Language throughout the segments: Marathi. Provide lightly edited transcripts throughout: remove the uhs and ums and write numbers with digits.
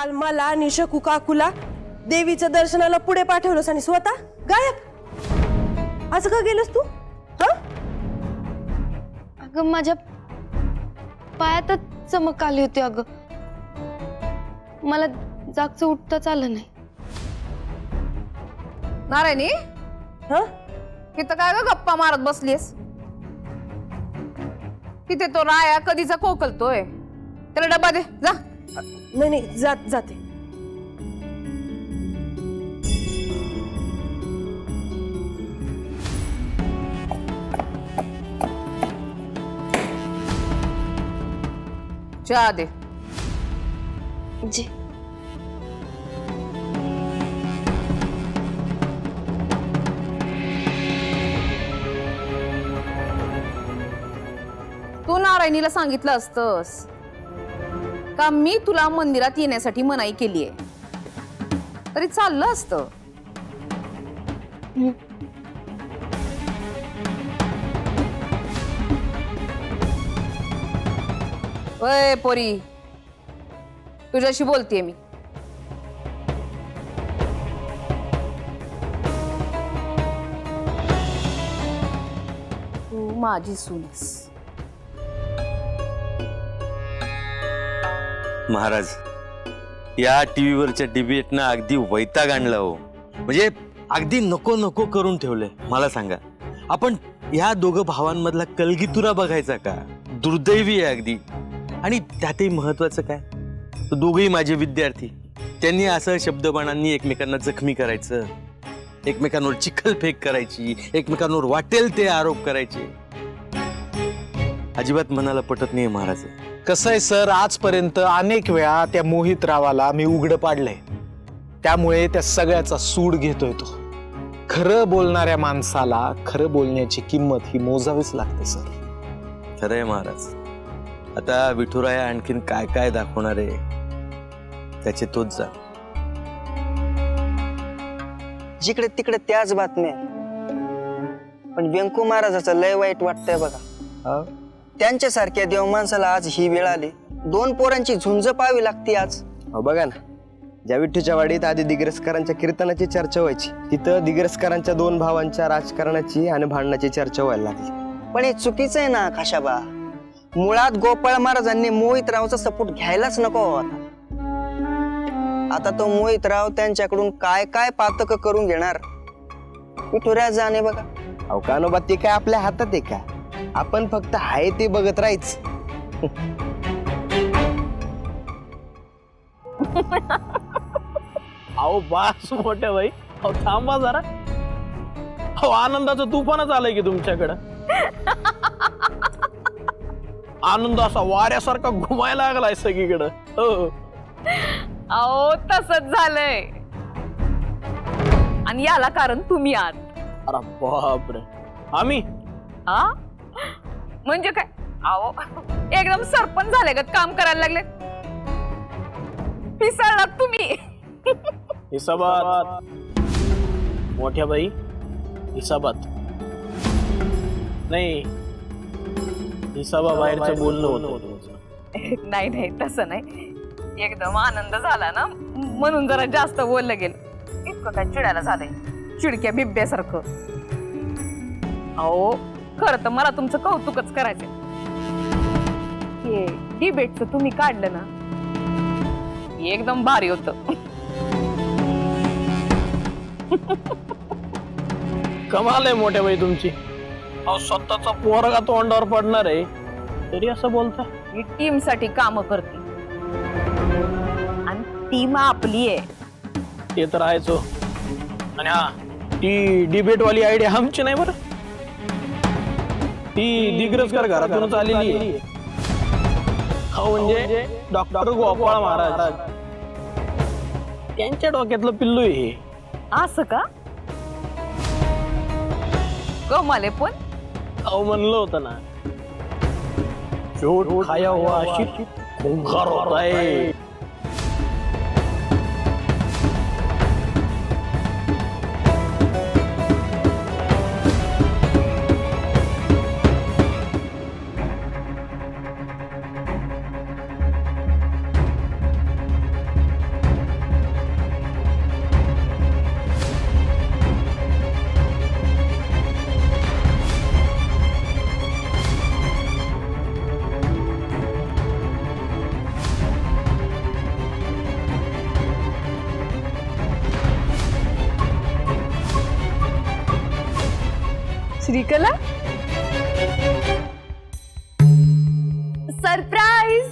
काल मला आणि शकू काकूला देवीच्या दर्शनाला पुढे पाठवलंस आणि स्वतः गायब. असं का गेलंस तू? हा? अगं माझ्या पायातच चमक आली होती. अगं मला जागचं उठताच आलं नाही. नारायणी, हा? तिथं काय ग गप्पा मारत बसलीस? तिथे तो राया कधीचा कोकलतोय. त्याला डबा दे जा. नाही नाही, जाते. चहा दे. जी. तू नारायणीला सांगितलं असतंस का मी तुला मंदिरात येण्यासाठी मनाई केलीये तरी चाललं असतं. ओय पोरी, तुझ्याशी बोलतेय मी. तू माझी सूनस. महाराज, या टीव्हीवरच्या डिबेटनं अगदी वैताग आणला हो. म्हणजे अगदी नको नको करून ठेवलंय. मला सांगा, आपण या दोघं भावांमधला कलगीतुरा बघायचा का? दुर्दैवी आहे अगदी. आणि त्यातही महत्वाचं काय, तो दोघेही माझे विद्यार्थी. त्यांनी असं शब्दबाणांनी एकमेकांना जखमी करायचं, एकमेकांवर चिखलफेक करायची, एकमेकांवर वाटेल ते आरोप करायचे. अजिबात मनाला पटत नाही महाराज. कसं आहे सर, आजपर्यंत अनेक वेळा त्या मोहित रावाला मी उघड पाडलंय. त्यामुळे त्या सगळ्याचा सूड घेतोय तो. खरं बोलणाऱ्या माणसाला खरं बोलण्याची किंमत ही मोजावीच लागते सर. खरंय महाराज. आता विठुराया आणखीन काय काय दाखवणार आहे त्याचे तोच जा. जिकडे तिकडे त्याच बातम्या. पण व्यंकू महाराजाचं लय वाईट वाटतंय बघा. त्यांच्यासारख्या देव माणसाला आज ही वेळ आली. 2 पोरांची झुंज पाहावी लागते आज. बघा ना, ज्या विठ्ठूच्या वाडीत आधी दिग्रसकरांच्या कीर्तनाची चर्चा व्हायची, तिथं दिग्रसकरांच्या 2 भावांच्या राजकारणाची आणि भांडणाची चर्चा व्हायला लागली. पण हे चुकीचं आहे ना खाशाबा. मुळात गोपाळ महाराजांनी मोहितरावचा सपोर्ट घ्यायलाच नको होता. आता तो मोहितराव त्यांच्याकडून काय काय पातक करून घेणार विठुराया जाणे बघा. अहो कानोबा, ते काय आपल्या हातात आहे का? आपण फक्त आहे ते बघत राहायच. अहो बास मोठ्या भाई, अहो थांबा जरा. अहो आनंदाचं तुफानच आलंय की तुमच्याकडं. आनंद असा वाऱ्यासारखा घुमायला लागलाय सगळीकडं. हो अहो तसंच झालंय. आणि याला कारण तुम्ही आहात. अरे बापरे, आम्ही? हा म्हणजे काय? अहो एकदम सरपंच झाले ग, काम करायला लागले. पिसळलात तुम्ही. हिसाबात मोठ्या बाई, हिसाबात नाही, हिसाबा बाहेरचं बोलणं होतं. नाही नाही तसं नाही. एकदम आनंद झाला ना म्हणून जरा जास्त बोललं गेलं. इतकं काय चिडायला झालंय, चिडक्या बिब्यासारखं. अहो खरं तर मला तुमचं कौतुकच करायचंय. हे डिबेटचं तुम्ही काढलं ना, एकदम भारी होतं. कमाल आहे मोठ्या बाई तुमची. अहो स्वतःचा पोरगा तोंडावर पडणार आहे तरी असं बोलता. मी टीम साठी काम करते आणि टीम आपली आहे. ते तर आहेच हो. आणि हा, ती डिबेट वाली आयडिया आमची नाही बरं. ती दिग्रसकर घरातूनच आलेली आहे. हो म्हणजे डॉक्टर गोपाळ महाराज त्यांच्या डोक्यातलं पिल्लू आहे हे. असं का? कमाले पण. अहो म्हणलं होतं ना, चोट खाया हुआ अशी खूंखार होत आहे. श्रीकला सरप्राईज.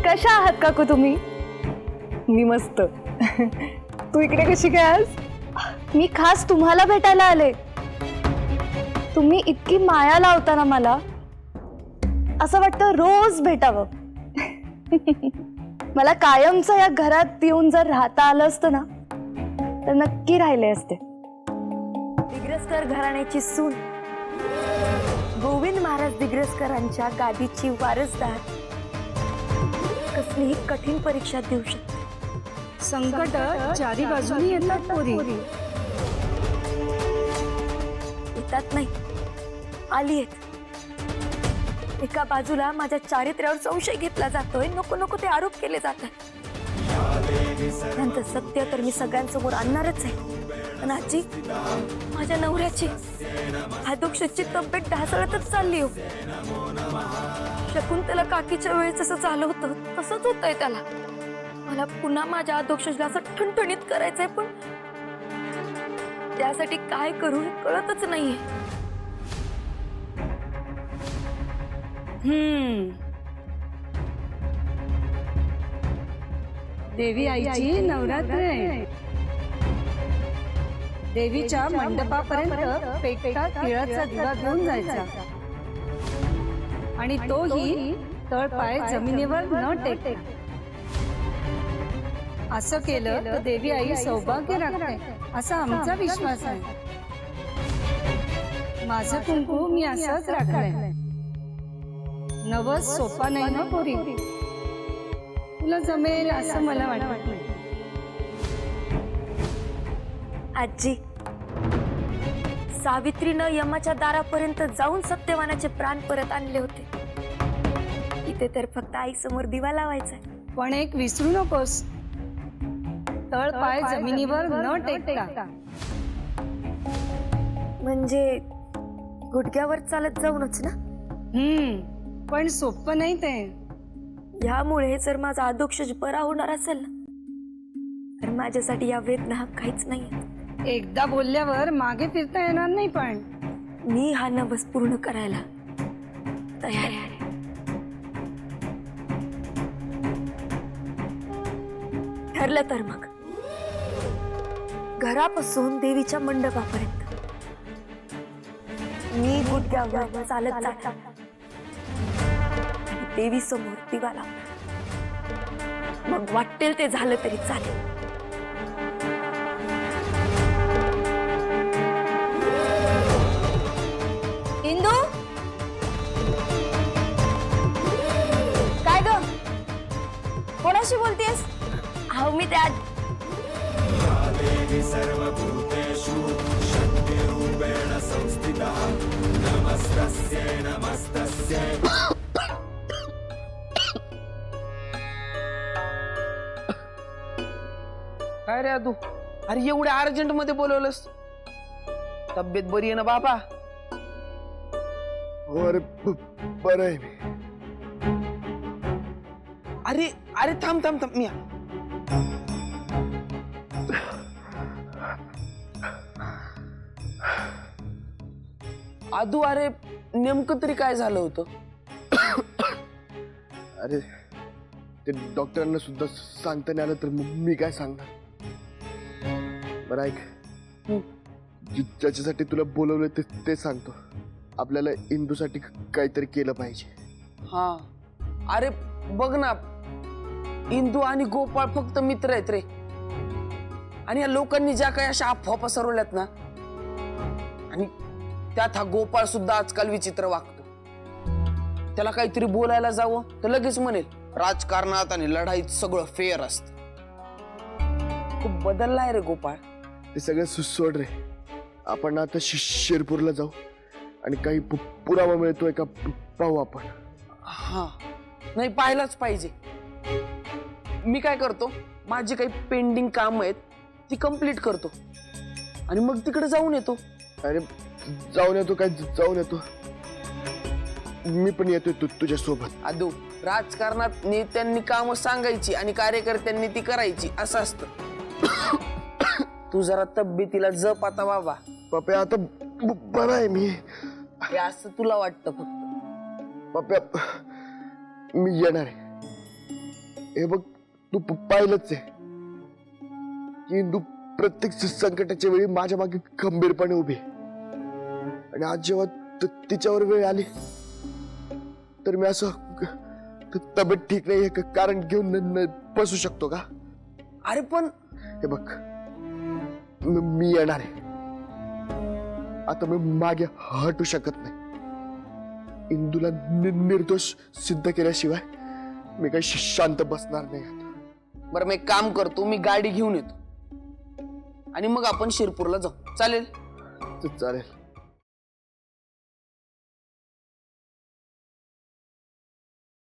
कशा आहात काकू तुम्ही? मी मस्त. तू इकडे कशी काय आज? मी खास तुम्हाला भेटायला आले. तुम्ही इतकी माया लावता ना मला, असं वाटतं रोज भेटावं. मला कायमचं या घरात येऊन जर राहता आलं असतं ना तर नक्की राहिले असते. दिग्रसकर घराण्याची सून, गोविंद महाराज दिग्रसकरांच्या गादीची वारसदार कसलीही कठीण परीक्षा देऊ शकते. संकट चारी बाजूनी येतात पोरी. येतात नाही, आली आहेत. एका बाजूला माझ्या चारित्र्यावर संशय घेतला जातोय, नको नको ते आरोप केले जातात. नंतर सत्य तर मी सगळ्यांसमोर आणणारच आहे. पण आजी, माझ्या नवऱ्याची आदोक्षची तब्येत ढासळतच चालली हो. शकुंतला काकीच्या वेळेस जसं झालं होतं तसंच होतंय त्याला. मला पुन्हा माझ्या आदोक्षला असं ठणठणीत करायचंय, पण त्यासाठी काय करू हे कळतच नाहीये. देवी आईची नवरात्र आहे. देवीच्या मंडपापर्यंत पेटता तिळाचा दिवा घेऊन जायचा आणि तोही तळपाय जमिनीवर न टेकता. असं केलं तर देवी आई सौभाग्य राखते असा आमचा विश्वास आहे. माझं कुंकू मी असंच राखलंय. नवस सोपा नाही ना पोरी, तुला जमेल असं मला वाटत नाही. आजी, सावित्रीनं यमाच्या दारापर्यंत जाऊन सत्यवानाचे प्राण परत आणले होते. इथे तर फक्त आई समोर दिवा लावायचा. पण एक विसरू नकोस, तळ पाय जमिनीवर न टेकता. म्हणजे गुडघ्यावर चालत जाऊनच ना? पण सोपं नाही ते. यामुळे जर माझा आदोक्षज बरा होणार असेल ना तर माझ्यासाठी या वेदना काहीच नाही. एकदा बोलल्यावर मागे फिरता येणार नाही. पण मी हा नवस पूर्ण करायला तयार आहे. ठरलं तर मग घरापासून देवीच्या मंडपापर्यंत मी गुडघ्यावर चालत जाणार. देवी समोर दिवा लावणार. मग वाटेल ते झालं तरी चालेल. इंदू, काय ग, कोणाशी बोलतेस? अहो मी त्या काय रे तू? अरे एवढ्या अर्जंट मध्ये बोलवलंस? तब्येत बरी आहे ना बाबा? अरे बरं आहे मी. अरे अरे थांब थांब थांब, मी आदू. अरे नेमकं तरी काय झालं होतं? अरे ते डॉक्टरांना सुद्धा सांगता नाही आलं तर मी काय सांगणार. बरं ऐक, ज्याच्यासाठी तुला बोलवलं ते सांगतो. आपल्याला इंदूसाठी काहीतरी केलं पाहिजे. हा अरे बघ ना, इंदू आणि गोपाळ फक्त मित्र आहेत रे. आणि या लोकांनी ज्या काही अशा अफवा पसरवल्यात ना, आणि त्यात हा गोपाळ सुद्धा आजकाल विचित्र वागतो. त्याला काहीतरी बोलायला जावं तर लगेच म्हणेल राजकारणात आणि लढाईत सगळं फेअर असत. खूप बदललाय रे गोपाळ. ते सगळं सोड रे. आपण आता शिरपूरला जाऊ आणि काही पुरावा मिळतोय का पाहू आपण. हा नाही, पाहायलाच पाहिजे. मी काय करतो, माझी काही पेंडिंग काम आहेत ती कंप्लीट करतो आणि मग तिकडे जाऊन येतो. अरे जाऊन येतो काय, जाऊन येतो. मी पण येतोय तुझ्या सोबत. आदू, राजकारणात नेत्यांनी कामं सांगायची आणि कार्यकर्त्यांनी ती करायची असं असतं. तू जरा तब्येतीला जप आता बाबा. पप्या आता बरा आहे मी. हे असं तुला वाटतं फक्त. पप्या मी येणार आहे. हे बघ तू पाहिलंच आहे की इंदू प्रत्येक संकटाच्या वेळी माझ्या मागे खंबीरपणे उभी आहे. आणि आज जेव्हा तिच्यावर वेळ आली तर मी असं तब्येत ठीक नाही हे कारण घेऊन बसू शकतो का? अरे पण हे बघ मी येणार आहे. आता मी मागे हटू शकत नाही. इंदूला निर्दोष सिद्ध केल्याशिवाय मी काही शांत बसणार नाही आता. बरं मी एक काम करतो, मी गाडी घेऊन येतो आणि मग आपण शिरपूरला जाऊ. चालेल? चालेल.